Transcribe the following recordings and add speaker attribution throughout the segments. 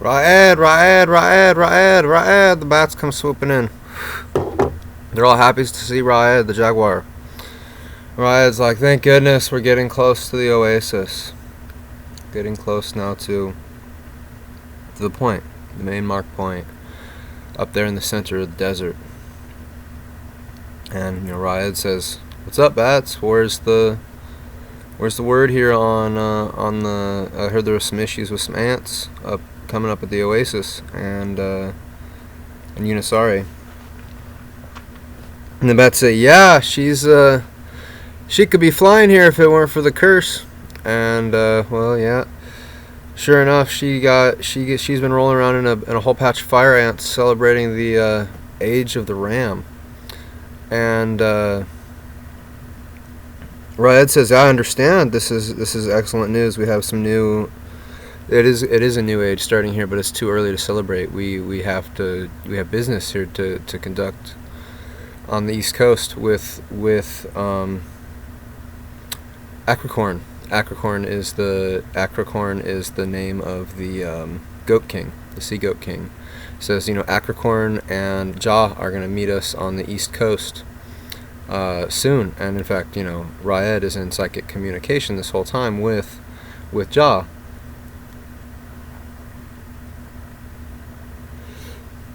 Speaker 1: Raed, Raed, Raed, Raed, Raed. The bats come swooping in. They're all happy to see Raed, the jaguar. Raed's like, thank goodness we're getting close to the oasis. Getting close now to the point, the main mark point, up there in the center of the desert. And Raed says, "What's up, bats? Where's the word here on the? I heard there were some issues with some ants coming up at the oasis and Unisari." And the bats say, "Yeah, she could be flying here if it weren't for the curse." And well, yeah. Sure enough, she's been rolling around in a whole patch of fire ants celebrating the age of the ram. And Raed says, "I understand. This is excellent news. We have some new. It is a new age starting here, but it's too early to celebrate. We have business here to conduct on the East Coast with Acricorn. Acricorn is the name of the goat king, the sea goat king. It says, Acricorn and Ja are going to meet us on the East Coast soon. And in fact, Raed is in psychic communication this whole time with Ja.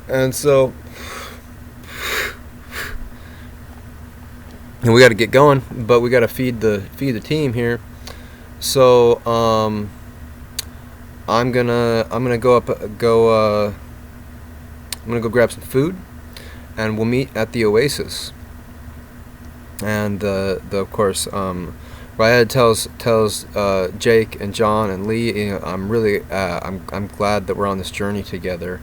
Speaker 1: And so, and we got to get going, but we got to feed the team here. So I'm gonna go grab some food, and we'll meet at the oasis. And of course, Raed tells Jake and John and Lee, I'm really I'm glad that we're on this journey together.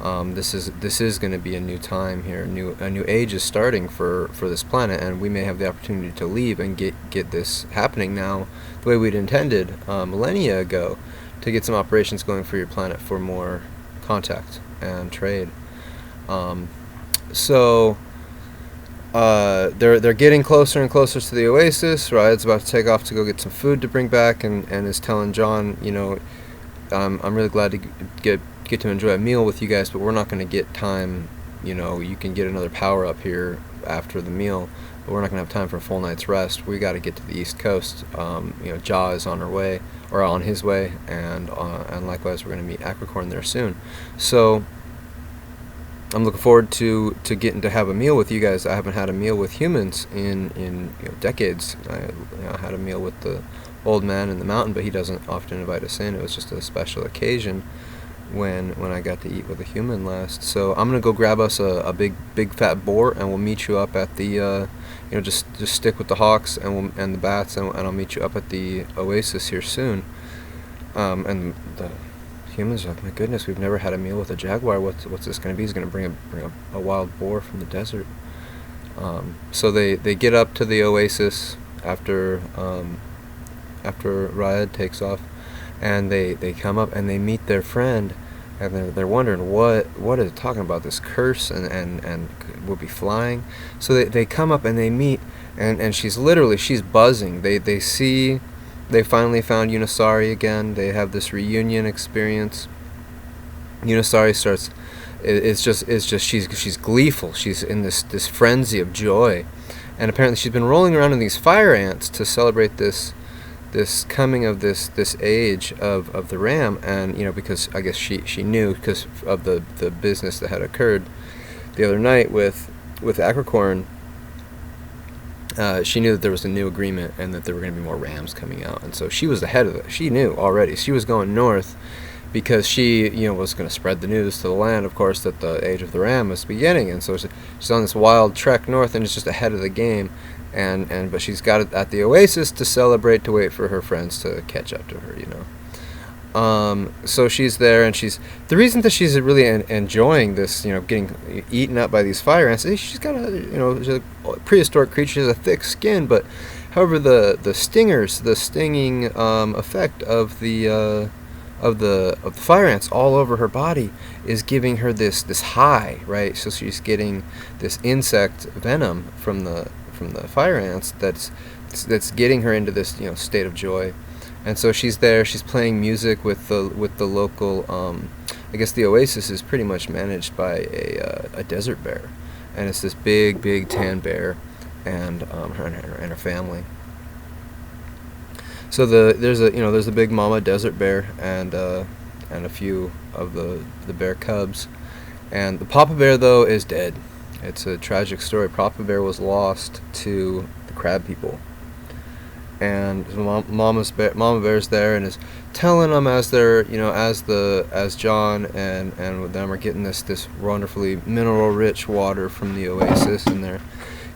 Speaker 1: This is going to be a new time here. A new age is starting for this planet, and we may have the opportunity to leave and get this happening now the way we'd intended millennia ago, to get some operations going for your planet for more contact and trade. So they're getting closer and closer to the oasis. Raed's about to take off to go get some food to bring back, and is telling John, I'm really glad to get to enjoy a meal with you guys, but we're not going to get time. You can get another power up here after the meal, but we're not going to have time for a full night's rest. We got to get to the East Coast. Ja is on his way, and likewise we're going to meet Acricorn there soon. So I'm looking forward to getting to have a meal with you guys. I haven't had a meal with humans in decades. I had a meal with the old man in the mountain, but he doesn't often invite us in. It was just a special occasion when I got to eat with a human last. So I'm gonna go grab us a big fat boar, and we'll meet you up at the just stick with the hawks and the bats, and I'll meet you up at the oasis here soon. And the humans are like, my goodness, we've never had a meal with a jaguar. What's this gonna be? He's gonna bring a wild boar from the desert. So they get up to the oasis after Raed takes off, and they come up and they meet their friend, and they're wondering what is it talking about, this curse and will be flying. So they come up and they meet, and she's buzzing. They finally found Unisari again. They have this reunion experience. Unisari starts, she's gleeful. She's in this frenzy of joy, and apparently she's been rolling around in these fire ants to celebrate this coming of this age of the ram. And because I guess she knew, because of the business that had occurred the other night with Acricorn, she knew that there was a new agreement and that there were going to be more rams coming out, and so she was ahead of it. She knew already. She was going north because she was going to spread the news to the land, of course, that the age of the ram was beginning, and so she's on this wild trek north, and is just ahead of the game. But she's got it at the oasis to celebrate, to wait for her friends to catch up to her, So she's there, and the reason that she's really enjoying this, getting eaten up by these fire ants, is she's got she's a prehistoric creature. She has a thick skin, but however the stingers, the stinging effect of the fire ants all over her body is giving her this high, right? So she's getting this insect venom from the fire ants that's getting her into this state of joy. And so she's there. She's playing music with the local I guess the oasis is pretty much managed by a desert bear, and it's this big tan bear, and her family. So there's a big mama desert bear and a few of the bear cubs, and the papa bear though is dead. It's a tragic story. Papa bear was lost to the crab people, and mama bear's there and is telling them as they're as John and them are getting this wonderfully mineral rich water from the oasis, and they're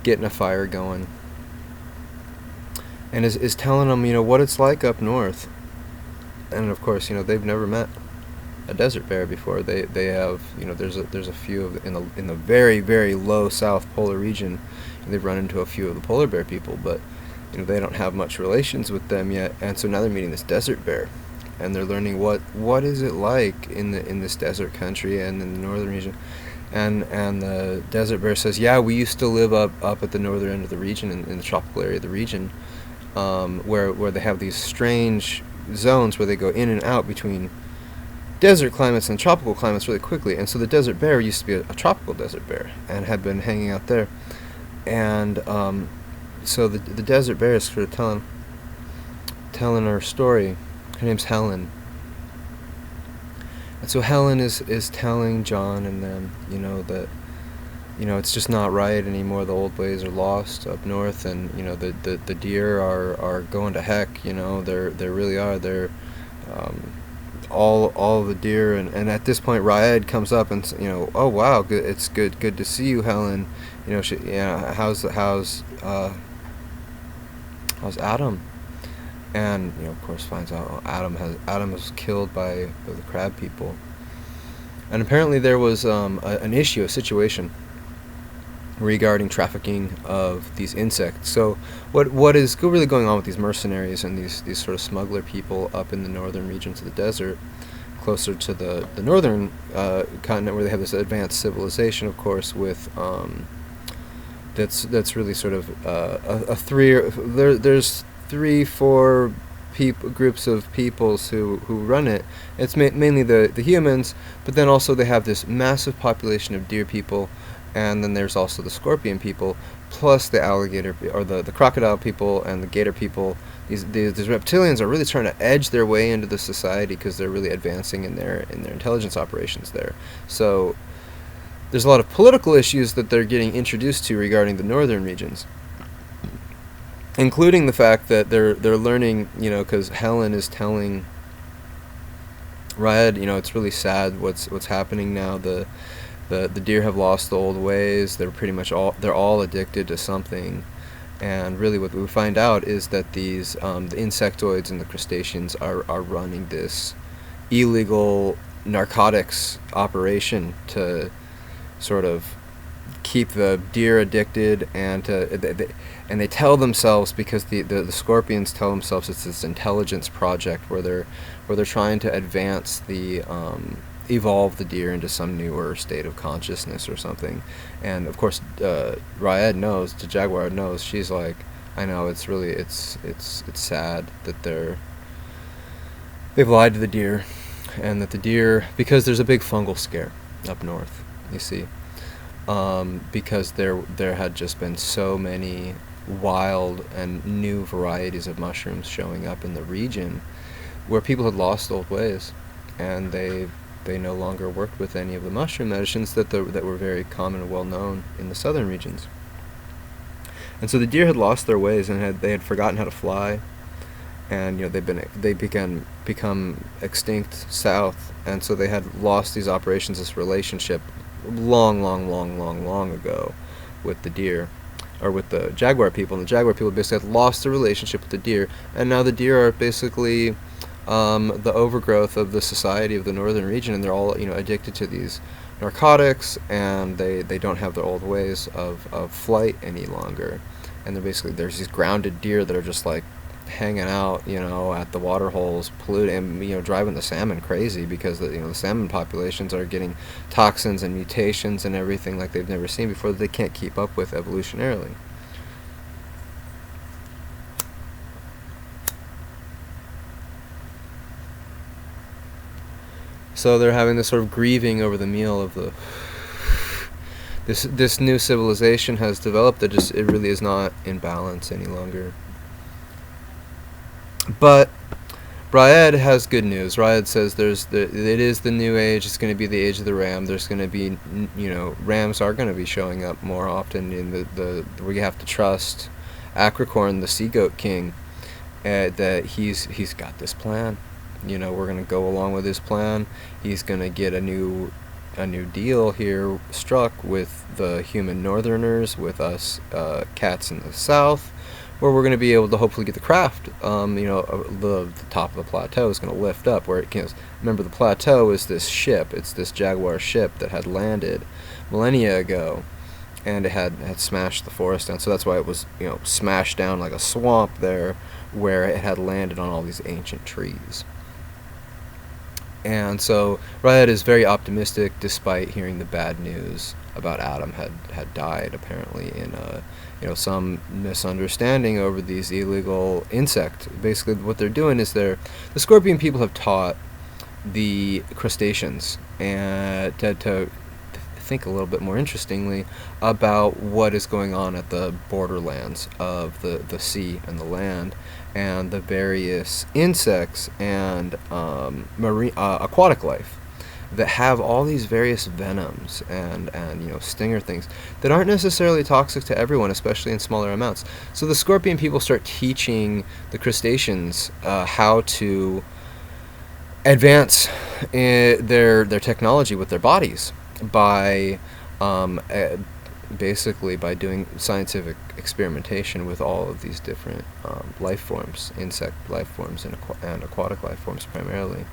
Speaker 1: getting a fire going, and is telling them what it's like up north. And of course they've never met a desert bear before. They have there's a few of in the very low south polar region, and they've run into a few of the polar bear people, but they don't have much relations with them yet. And so now they're meeting this desert bear, and they're learning what is it like in this desert country and in the northern region. And the desert bear says, yeah, we used to live up at the northern end of the region, in the tropical area of the region, where they have these strange zones where they go in and out between desert climates and tropical climates really quickly. And so the desert bear used to be a tropical desert bear and had been hanging out there. And so the desert bear is sort of telling her story. Her name's Helen. And so Helen is telling John and them, that it's just not right anymore. The old ways are lost up north, and the deer are going to heck. They really are. They're all the deer, and at this point Raed comes up and oh wow, good, it's good to see you, Helen. How's Adam? And of course finds out Adam was killed by the crab people, and apparently there was a situation regarding trafficking of these insects. So what is really going on with these mercenaries and these sort of smuggler people up in the northern regions of the desert, closer to the northern continent, where they have this advanced civilization, of course, with that's really sort of there's 3-4 groups of peoples who run it. It's mainly the humans, but then also they have this massive population of deer people, and then there's also the scorpion people, plus the alligator or the crocodile people and the gator people. These reptilians are really trying to edge their way into the society because they're really advancing in their intelligence operations there. So there's a lot of political issues that they're getting introduced to regarding the northern regions, including the fact that they're learning, because Helen is telling Raed, it's really sad what's happening now. The deer have lost the old ways. They're pretty much all addicted to something, and really what we find out is that these the insectoids and the crustaceans are running this illegal narcotics operation to sort of keep the deer addicted, and they tell themselves, because the scorpions tell themselves it's this intelligence project where they're trying to advance evolve the deer into some newer state of consciousness or something. And of course Raed knows, the jaguar knows. She's like, I know, it's really it's sad that they've lied to the deer, and that the deer, because there's a big fungal scare up north, you see, because there had just been so many wild and new varieties of mushrooms showing up in the region, where people had lost old ways, and they no longer worked with any of the mushroom medicines that were very common and well known in the southern regions. And so the deer had lost their ways, and they had forgotten how to fly, and they become extinct south, and so they had lost these operations, this relationship, long ago with the deer, or with the jaguar people. And the jaguar people basically had lost the relationship with the deer, and now the deer are basically the overgrowth of the society of the northern region, and they're all addicted to these narcotics, and they don't have their old ways of flight any longer, and there's these grounded deer that are just like hanging out at the water holes, polluting, and driving the salmon crazy, because the salmon populations are getting toxins and mutations and everything like they've never seen before, that they can't keep up with evolutionarily. So they're having this sort of grieving over the meal of the this new civilization has developed that just it really is not in balance any longer. But Raed has good news. Raed says it is the new age. It's going to be the age of the ram. There's going to be, rams are going to be showing up more often in the we have to trust Acricorn, the sea goat king, that he's got this plan. We're going to go along with his plan. He's going to get a new deal here struck with the human northerners, with us cats in the south, where we're going to be able to hopefully get the craft. The top of the plateau is going to lift up where it can. Remember, the plateau is this ship. It's this Jaguar ship that had landed millennia ago, and it had smashed the forest down. So that's why it was smashed down like a swamp there, where it had landed on all these ancient trees. And so Raed is very optimistic, despite hearing the bad news about Adam had died, apparently in some misunderstanding over these illegal insect. Basically, what they're doing is the scorpion people have taught the crustaceans and to think a little bit more interestingly about what is going on at the borderlands of the sea and the land, and the various insects and marine aquatic life that have all these various venoms and stinger things that aren't necessarily toxic to everyone, especially in smaller amounts. So the scorpion people start teaching the crustaceans how to advance their technology with their bodies by basically by doing scientific experimentation with all of these different life forms, insect life forms and aquatic life forms primarily,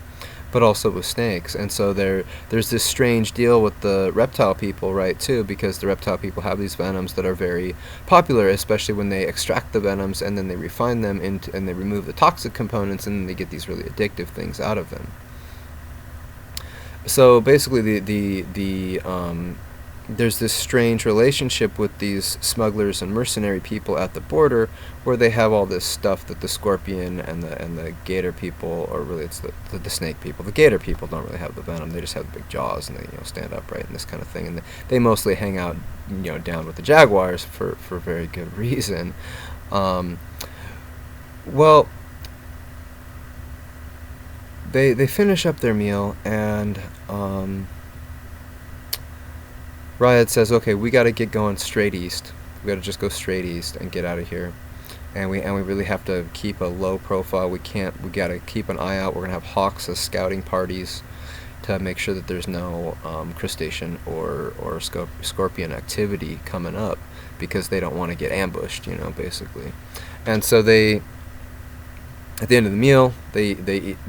Speaker 1: but also with snakes. And so there's this strange deal with the reptile people, right, too, because the reptile people have these venoms that are very popular, especially when they extract the venoms and then they refine them and they remove the toxic components, and then they get these really addictive things out of them. So basically there's this strange relationship with these smugglers and mercenary people at the border, where they have all this stuff that the scorpion and the gator people, or really it's the snake people. The gator people don't really have the venom; they just have the big jaws and they stand upright and this kind of thing. And they mostly hang out down with the jaguars for very good reason. Well, they finish up their meal, and Raed says, okay, we got to get going straight east. We got to just go straight east and get out of here. And we really have to keep a low profile. We got to keep an eye out. We're going to have hawks as scouting parties to make sure that there's no crustacean or scorpion activity coming up, because they don't want to get ambushed, basically. And so at the end of the meal, they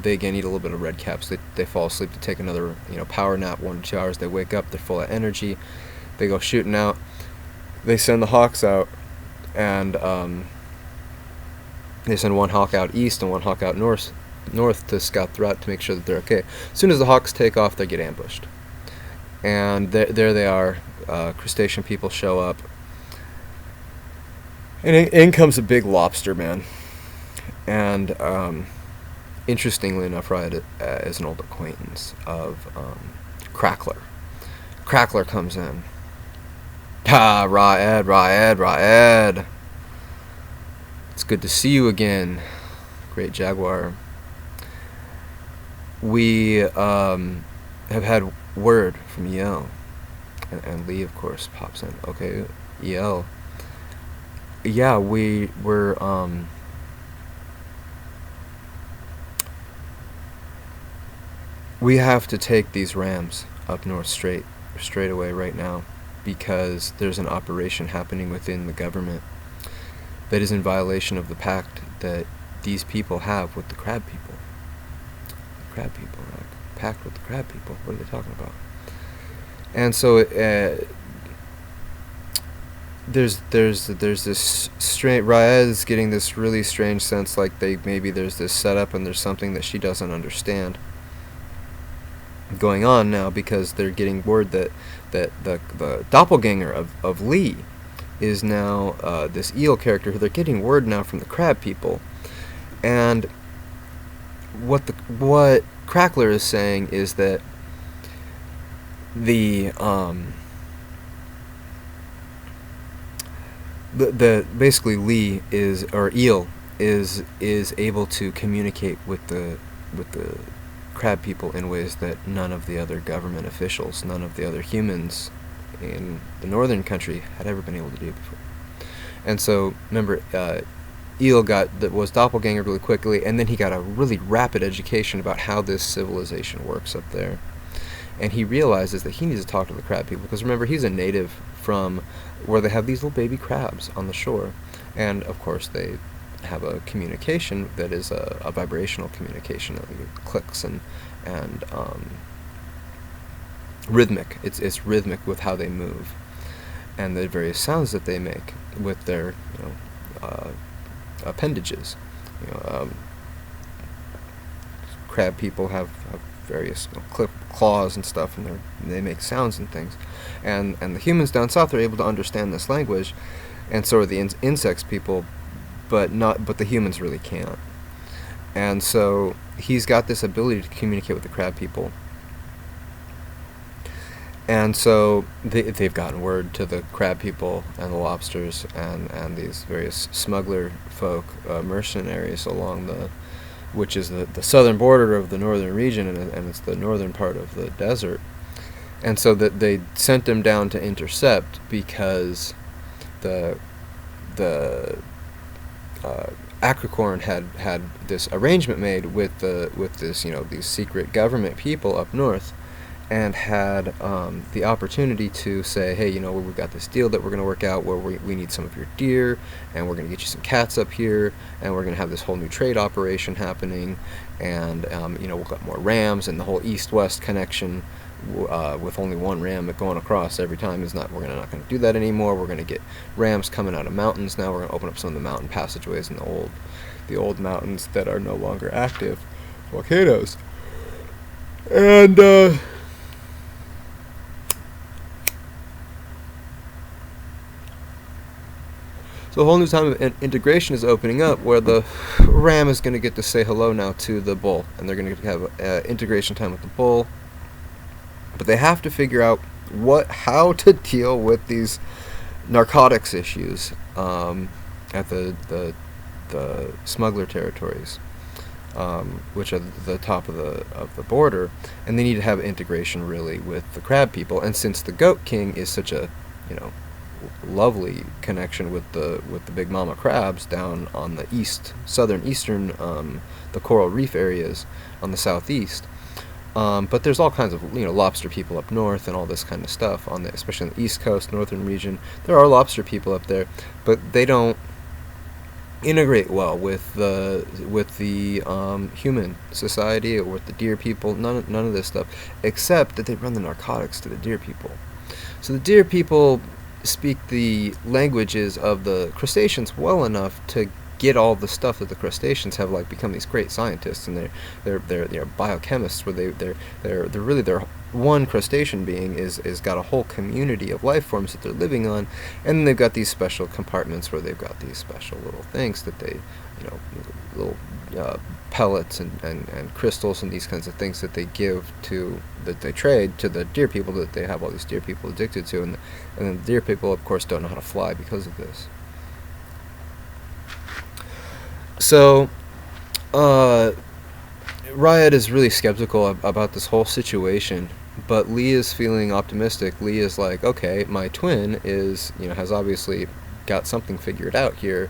Speaker 1: again eat a little bit of red caps. They fall asleep to take another power nap, 1 to 2 hours. They wake up, they're full of energy. They go shooting out. They send the hawks out, and they send one hawk out east and one hawk out north to scout the route to make sure that they're okay. As soon as the hawks take off, they get ambushed, and there they are. Crustacean people show up, and in comes a big lobster, man. And interestingly enough, Raed is an old acquaintance of Crackler. Crackler comes in. Raed. It's good to see you again, great jaguar. We have had word from EL. And Lee, of course, pops in. Okay, EL. Yeah, we're we have to take these rams up north straight away right now, because there's an operation happening within the government that is in violation of the pact that these people have with the crab people. The crab people, like, pact with the crab people. What are they talking about? And so there's this strange. Raed is getting this really strange sense, like maybe there's this setup and there's something that she doesn't understand going on now, because they're getting word that the doppelganger of Lee is now this eel character who they're getting word now from the crab people. And what Crackler is saying is that the basically Lee is, or Eel is able to communicate with the crab people in ways that none of the other government officials, none of the other humans in the northern country had ever been able to do before. And so remember, Eel was doppelganger really quickly, and then he got a really rapid education about how this civilization works up there. And he realizes that he needs to talk to the crab people, because remember, he's a native from where they have these little baby crabs on the shore. And of course they have a communication that is a vibrational communication, like clicks and rhythmic. It's rhythmic with how they move, and the various sounds that they make with their appendages. Crab people have various claws and stuff, and they make sounds and things, and the humans down south are able to understand this language, and so are the insects people, but the humans really can't. And so he's got this ability to communicate with the crab people. And so they've gotten word to the crab people and the lobsters and these various smuggler folk, mercenaries along which is the southern border of the northern region, and it's the northern part of the desert. And so that they sent them down to intercept, because the Acricorn had this arrangement made with this these secret government people up north, and had the opportunity to say, hey, we've got this deal that we're going to work out where we need some of your deer, and we're going to get you some cats up here, and we're going to have this whole new trade operation happening, and we'll got more rams, and the whole east-west connection with only one ram going across every time we're not going to do that anymore. We're going to get rams coming out of mountains now. We're going to open up some of the mountain passageways in the old mountains that are no longer active volcanoes. And so a whole new time of integration is opening up, where the ram is going to get to say hello now to the bull, and they're going to have integration time with the bull. But they have to figure out how to deal with these narcotics issues at the smuggler territories, which are the top of the border, and they need to have integration really with the crab people. And since the Goat King is such a lovely connection with the big mama crabs down on the southern the coral reef areas on the southeast. But there's all kinds of lobster people up north and all this kind of stuff especially on the east coast, northern region. There are lobster people up there, but they don't integrate well with the human society or with the deer people. None of this stuff, except that they run the narcotics to the deer people. So the deer people speak the languages of the crustaceans well enough to get all the stuff that the crustaceans have become these great scientists, and they're biochemists, where they're really their one crustacean being is got a whole community of life forms that they're living on, and they've got these special compartments where they've got these special little things that they little pellets and crystals and these kinds of things that they trade to the deer people, that they have all these deer people addicted to, and then the deer people of course don't know how to fly because of this. So, Riot is really skeptical about this whole situation, but Lee is feeling optimistic. Lee is like, okay, my twin has obviously got something figured out here,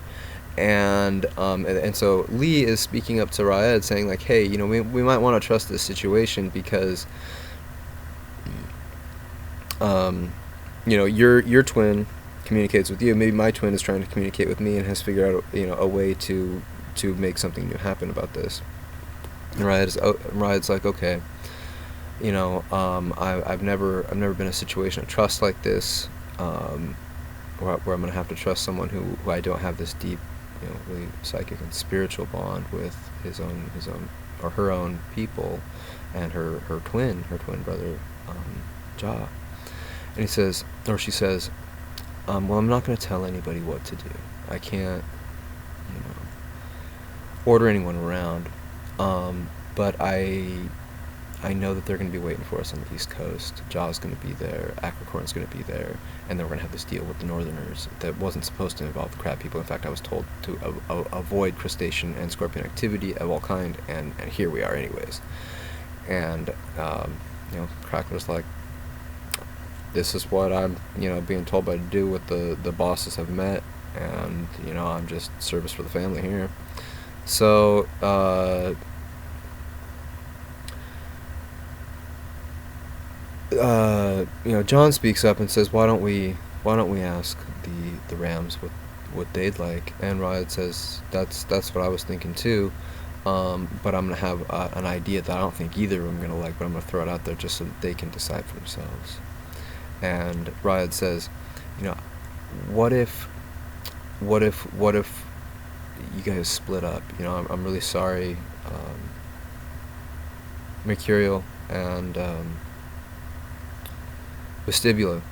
Speaker 1: and so Lee is speaking up to Riot, saying hey, we might want to trust this situation, because your twin communicates with you. Maybe my twin is trying to communicate with me and has figured out a way to make something new happen about this. And Riot's like, okay, I've never been in a situation of trust like this, where I'm going to have to trust someone who I don't have this deep, really psychic and spiritual bond with his own or her own people, and her twin brother, Ja. And she says, well, I'm not going to tell anybody what to do. I can't, order anyone around. But I I know that they're going to be waiting for us on the East Coast. Jaw's going to be there, Acricorn's going to be there, and then we're going to have this deal with the Northerners that wasn't supposed to involve the crab people. In fact, I was told to avoid crustacean and scorpion activity of all kind, and here we are anyways. And, Crackler's like, this is what I'm, being told by to do what the bosses have met, and, I'm just service for the family here. So, John speaks up and says, why don't we ask the Rams what they'd like? And Riot says, that's what I was thinking too, but I'm gonna have an idea that I don't think either of them are gonna like, but I'm gonna throw it out there just so that they can decide for themselves. And Riot says, what if you guys split up? I'm really sorry, Mercurial and Vestibula.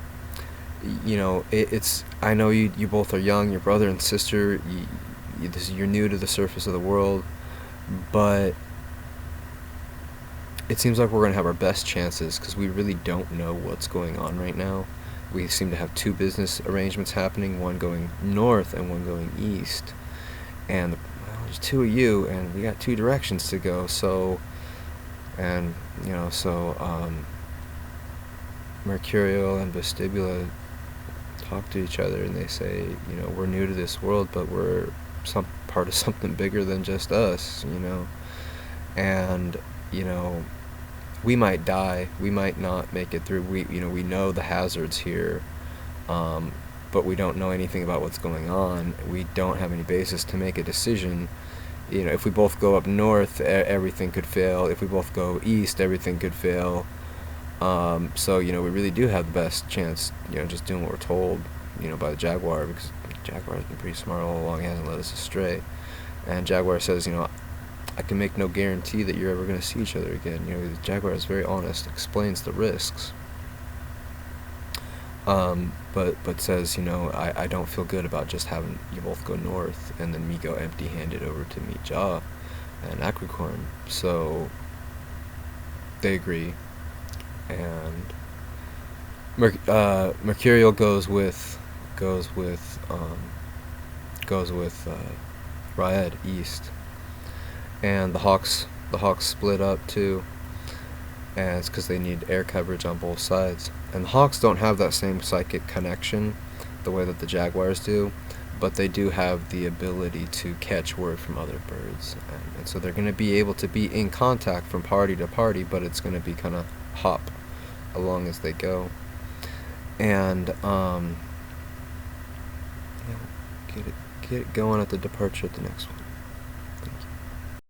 Speaker 1: It's, I know you both are young, your brother and sister, you're new to the surface of the world, but it seems like we're going to have our best chances because we really don't know what's going on right now. We seem to have two business arrangements happening, one going north and one going east. And there's two of you, and we got two directions to go. So, Mercurial and Vestibula talk to each other, and they say, we're new to this world, but we're some part of something bigger than just us, and we might die, we might not make it through. We know the hazards here, but we don't know anything about what's going on. We don't have any basis to make a decision. If we both go up north, everything could fail. If we both go east, everything could fail. So we really do have the best chance, just doing what we're told, by the Jaguar, because Jaguar's been pretty smart all along. He hasn't led us astray. And Jaguar says, I can make no guarantee that you're ever going to see each other again. The Jaguar is very honest, explains the risks. But says, I don't feel good about just having you both go north and then me go empty-handed over to meet Jaw and Acricorn. So they agree, and Mercurial goes with Raed east, and the Hawks split up too, and it's because they need air coverage on both sides. And the Hawks don't have that same psychic connection the way that the Jaguars do, but they do have the ability to catch word from other birds, and so they're going to be able to be in contact from party to party, but it's going to be kind of hop along as they go. And get it going at the departure at the next one.